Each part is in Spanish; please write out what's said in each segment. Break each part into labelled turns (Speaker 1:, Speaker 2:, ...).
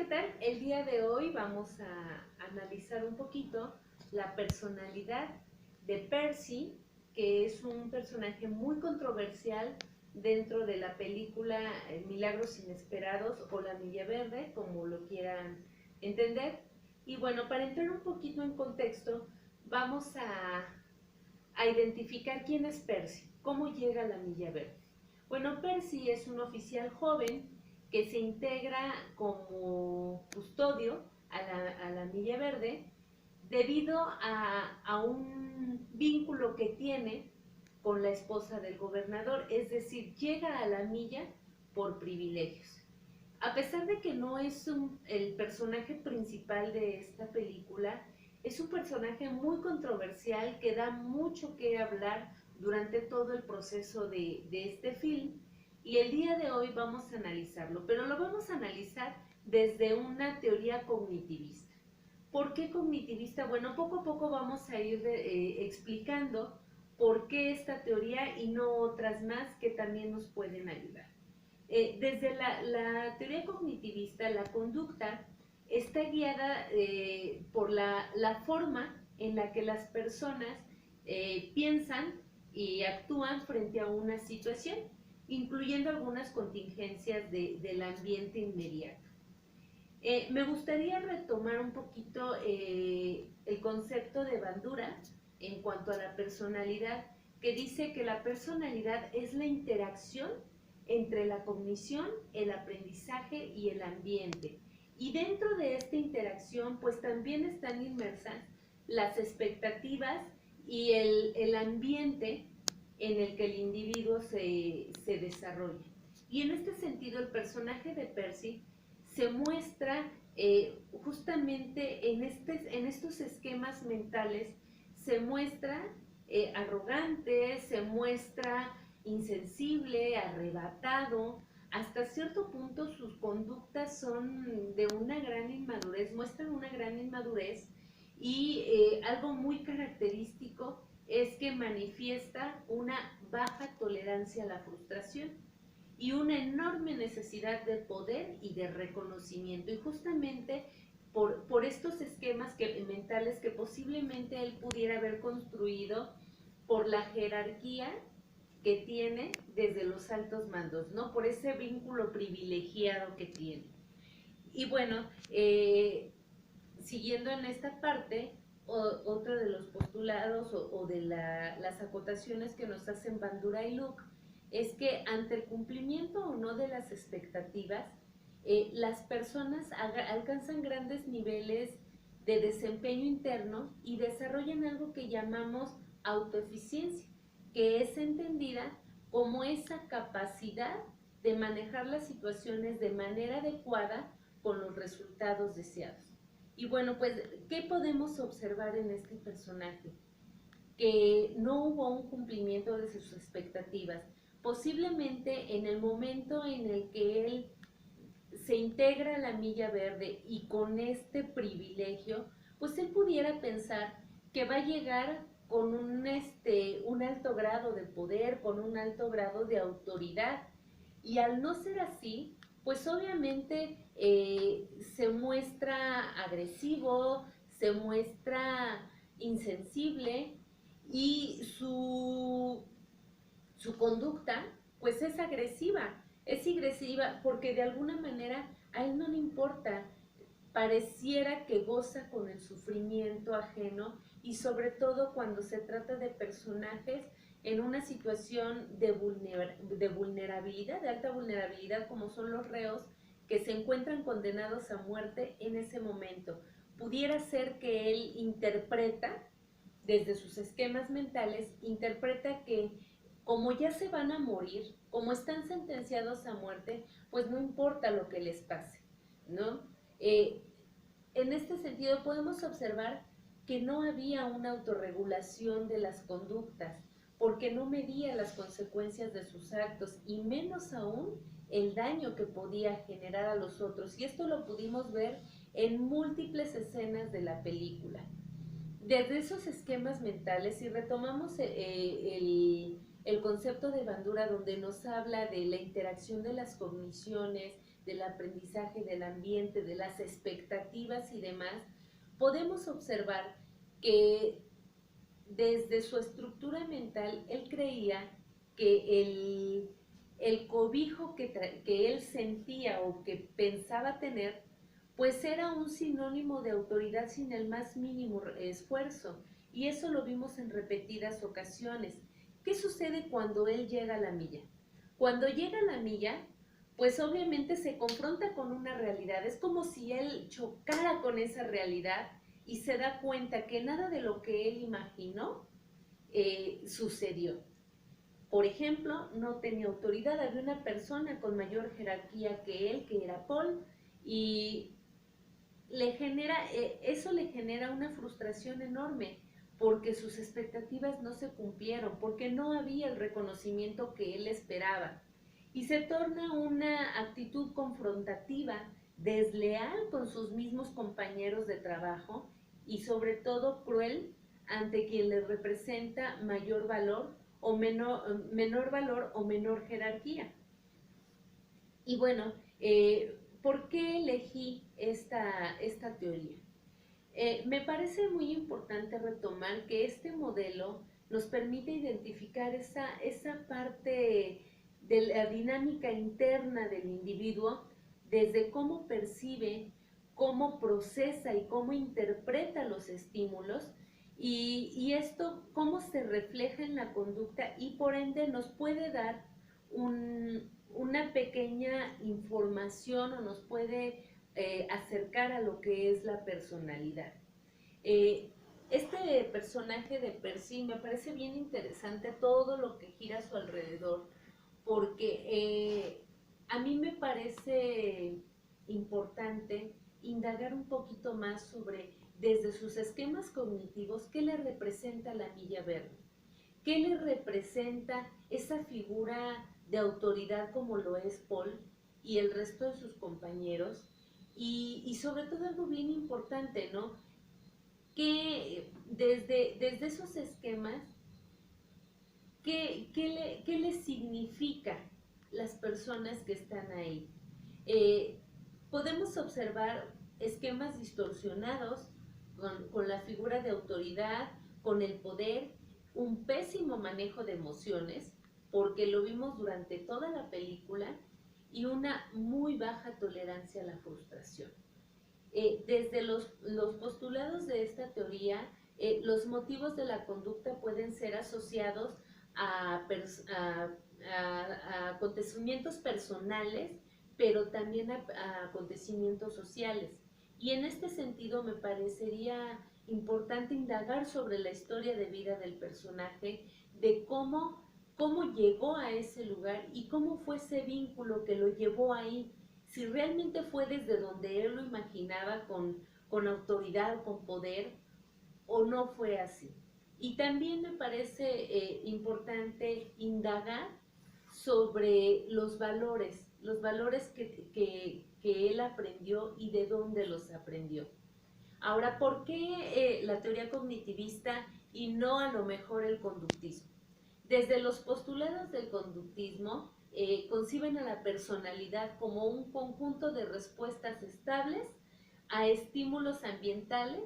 Speaker 1: ¿qué tal? El día de hoy vamos a analizar un poquito la personalidad de Percy, que es un personaje muy controversial dentro de la película Milagros Inesperados o La Milla Verde, como lo quieran entender. Y bueno, para entrar un poquito en contexto, vamos a identificar quién es Percy, cómo llega a la Milla Verde. Bueno, Percy es un oficial joven que se integra como custodio a la Milla Verde debido a un vínculo que tiene con la esposa del gobernador, es decir, llega a la milla por privilegios. A pesar de que no es el personaje principal de esta película, es un personaje muy controversial que da mucho que hablar durante todo el proceso de este film, y el día de hoy vamos a analizarlo, pero lo vamos a analizar desde una teoría cognitivista. ¿Por qué cognitivista? Bueno, poco a poco vamos a ir explicando por qué esta teoría y no otras más que también nos pueden ayudar. Desde la teoría cognitivista, la conducta está guiada por la forma en la que las personas piensan y actúan frente a una situación, incluyendo algunas contingencias del ambiente inmediato. Me gustaría retomar un poquito el concepto de Bandura en cuanto a la personalidad, que dice que la personalidad es la interacción entre la cognición, el aprendizaje y el ambiente. Y dentro de esta interacción, pues también están inmersas las expectativas y el ambiente en el que el individuo se desarrolla. Y en este sentido, el personaje de Percy se muestra justamente en estos esquemas mentales, se muestra arrogante, se muestra insensible, arrebatado. Hasta cierto punto sus conductas son de una gran inmadurez, muestran una gran inmadurez, y algo muy característico es que manifiesta una baja tolerancia a la frustración y una enorme necesidad de poder y de reconocimiento. Y justamente por estos esquemas mentales que posiblemente él pudiera haber construido por la jerarquía que tiene desde los altos mandos, ¿no? Por ese vínculo privilegiado que tiene. Y bueno, siguiendo en esta parte, otro de los postulados o de las acotaciones que nos hacen Bandura y Luke es que ante el cumplimiento o no de las expectativas, las personas alcanzan grandes niveles de desempeño interno y desarrollan algo que llamamos autoeficiencia, que es entendida como esa capacidad de manejar las situaciones de manera adecuada con los resultados deseados. Y bueno, pues, ¿qué podemos observar en este personaje? Que no hubo un cumplimiento de sus expectativas. Posiblemente en el momento en el que él se integra a la Milla Verde y con este privilegio, pues él pudiera pensar que va a llegar con un alto grado de poder, con un alto grado de autoridad. Y al no ser así, pues obviamente se muestra agresivo, se muestra insensible, y su conducta pues es agresiva porque de alguna manera a él no le importa, pareciera que goza con el sufrimiento ajeno, y sobre todo cuando se trata de personajes en una situación de vulnerabilidad, de alta vulnerabilidad, como son los reos que se encuentran condenados a muerte en ese momento. Pudiera ser que él interpreta, desde sus esquemas mentales, interpreta que como ya se van a morir, como están sentenciados a muerte, pues no importa lo que les pase, ¿no? Eh, en este sentido podemos observar que no había una autorregulación de las conductas, porque no medía las consecuencias de sus actos y menos aún el daño que podía generar a los otros. Y esto lo pudimos ver en múltiples escenas de la película. Desde esos esquemas mentales, si retomamos el concepto de Bandura, donde nos habla de la interacción de las cogniciones, del aprendizaje, del ambiente, de las expectativas y demás, podemos observar que desde su estructura mental él creía que el cobijo que él sentía o que pensaba tener, pues era un sinónimo de autoridad sin el más mínimo esfuerzo. Y eso lo vimos en repetidas ocasiones. ¿Qué sucede cuando él llega a la milla? Cuando llega a la milla, pues obviamente se confronta con una realidad. Es como si él chocara con esa realidad y se da cuenta que nada de lo que él imaginó sucedió. Por ejemplo, no tenía autoridad, había una persona con mayor jerarquía que él, que era Paul, y eso le genera una frustración enorme porque sus expectativas no se cumplieron, porque no había el reconocimiento que él esperaba. Y se torna una actitud confrontativa, desleal con sus mismos compañeros de trabajo y sobre todo cruel ante quien le representa mayor valor o menor valor o menor jerarquía. Y bueno, ¿por qué elegí esta teoría? Me parece muy importante retomar que este modelo nos permite identificar esa parte de la dinámica interna del individuo, desde cómo percibe, cómo procesa y cómo interpreta los estímulos, y esto cómo se refleja en la conducta y por ende nos puede dar una pequeña información o nos puede acercar a lo que es la personalidad. Eh, este personaje de Percy me parece bien interesante todo lo que gira a su alrededor, porque a mí me parece importante indagar un poquito más sobre, desde sus esquemas cognitivos, qué le representa la milla verde, qué le representa esa figura de autoridad como lo es Paul y el resto de sus compañeros, y sobre todo algo bien importante, ¿no? Que desde esos esquemas, ¿qué le significa las personas que están ahí? Eh, Podemos observar esquemas distorsionados con la figura de autoridad, con el poder, un pésimo manejo de emociones, porque lo vimos durante toda la película, y una muy baja tolerancia a la frustración. Desde los postulados de esta teoría, los motivos de la conducta pueden ser asociados a acontecimientos personales, pero también a acontecimientos sociales. Y en este sentido me parecería importante indagar sobre la historia de vida del personaje, de cómo llegó a ese lugar y cómo fue ese vínculo que lo llevó ahí, si realmente fue desde donde él lo imaginaba con autoridad, con poder, o no fue así. Y también me parece importante indagar sobre los valores que él aprendió y de dónde los aprendió. Ahora, ¿por qué la teoría cognitivista y no a lo mejor el conductismo? Desde los postulados del conductismo, conciben a la personalidad como un conjunto de respuestas estables a estímulos ambientales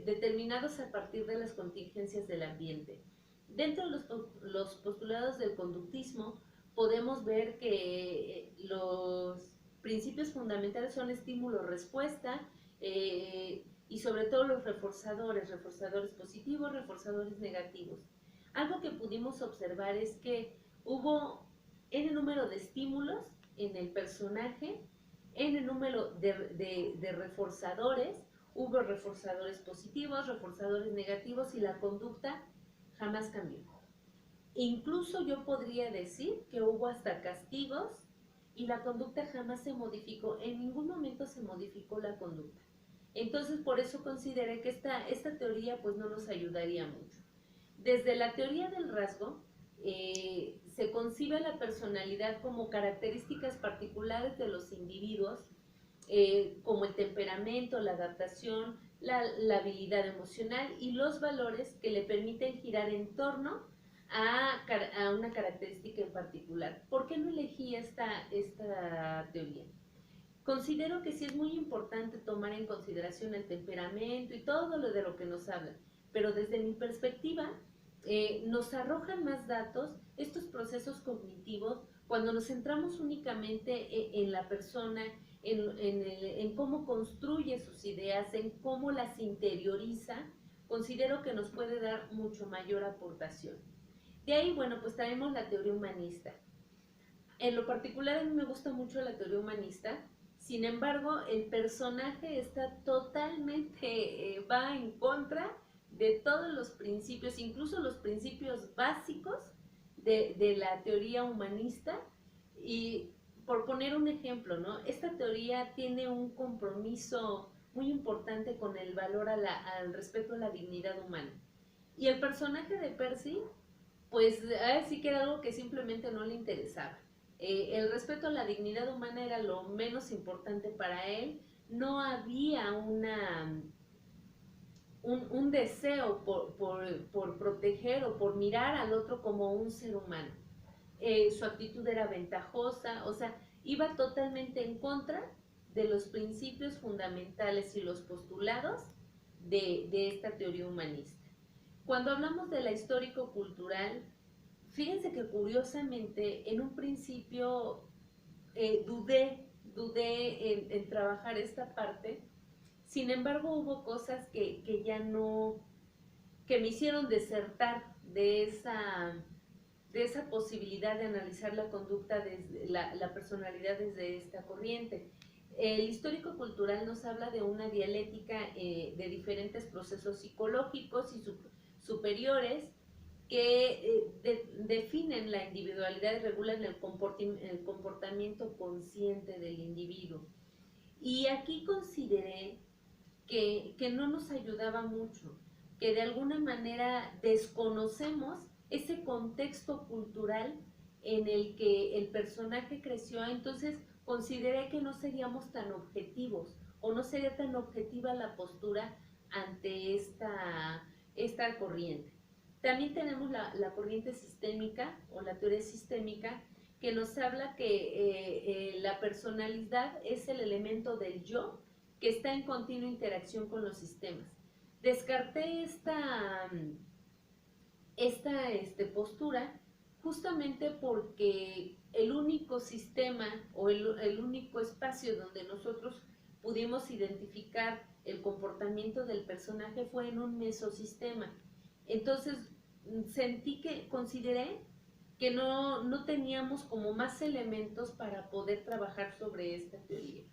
Speaker 1: determinados a partir de las contingencias del ambiente. Dentro de los postulados del conductismo, podemos ver que los principios fundamentales son estímulo-respuesta, y sobre todo los reforzadores positivos, reforzadores negativos. Algo que pudimos observar es que hubo n número de estímulos en el personaje, n número de reforzadores, hubo reforzadores positivos, reforzadores negativos, y la conducta jamás cambió. Incluso yo podría decir que hubo hasta castigos y la conducta jamás se modificó, en ningún momento se modificó la conducta. Entonces, por eso consideré que esta teoría pues no nos ayudaría mucho. Desde la teoría del rasgo, se concibe la personalidad como características particulares de los individuos, como el temperamento, la adaptación, la habilidad emocional y los valores que le permiten girar en torno a una característica en particular. ¿Por qué no elegí esta teoría? Considero que sí es muy importante tomar en consideración el temperamento y todo lo de lo que nos hablan, pero desde mi perspectiva nos arrojan más datos estos procesos cognitivos cuando nos centramos únicamente en la persona, en cómo construye sus ideas, en cómo las interioriza. Considero que nos puede dar mucho mayor aportación. De ahí, bueno, pues traemos la teoría humanista. En lo particular a mí me gusta mucho la teoría humanista. Sin embargo, el personaje está totalmente, va en contra de todos los principios, incluso los principios básicos de la teoría humanista. Y por poner un ejemplo, ¿no? Esta teoría tiene un compromiso muy importante con el valor al respeto a la dignidad humana. Y el personaje de Percy, pues sí que era algo que simplemente no le interesaba. El respeto a la dignidad humana era lo menos importante para él. No había un deseo por proteger o por mirar al otro como un ser humano. Su actitud era ventajosa, o sea, iba totalmente en contra de los principios fundamentales y los postulados de esta teoría humanista. Cuando hablamos de la histórico-cultural, fíjense que curiosamente en un principio dudé en trabajar esta parte. Sin embargo, hubo cosas que ya no, que me hicieron desertar de esa posibilidad de analizar la conducta, desde la personalidad desde esta corriente. El histórico cultural nos habla de una dialéctica de diferentes procesos psicológicos y superiores que definen la individualidad y regulan el comportamiento consciente del individuo. Y aquí consideré que no nos ayudaba mucho, que de alguna manera desconocemos ese contexto cultural en el que el personaje creció. Entonces consideré que no seríamos tan objetivos o no sería tan objetiva la postura ante esta corriente. También tenemos la corriente sistémica o la teoría sistémica, que nos habla que la personalidad es el elemento del yo que está en continua interacción con los sistemas. Descarté esta postura justamente porque el único sistema o el único espacio donde nosotros pudimos identificar el comportamiento del personaje fue en un mesosistema. Entonces consideré que no teníamos como más elementos para poder trabajar sobre esta teoría.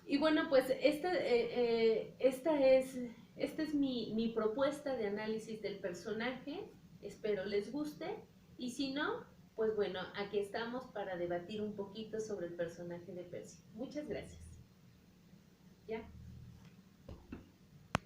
Speaker 1: Y bueno, pues esta es mi propuesta de análisis del personaje. Espero les guste. Y si no, pues bueno, aquí estamos para debatir un poquito sobre el personaje de Percy. Muchas gracias. ¿Ya?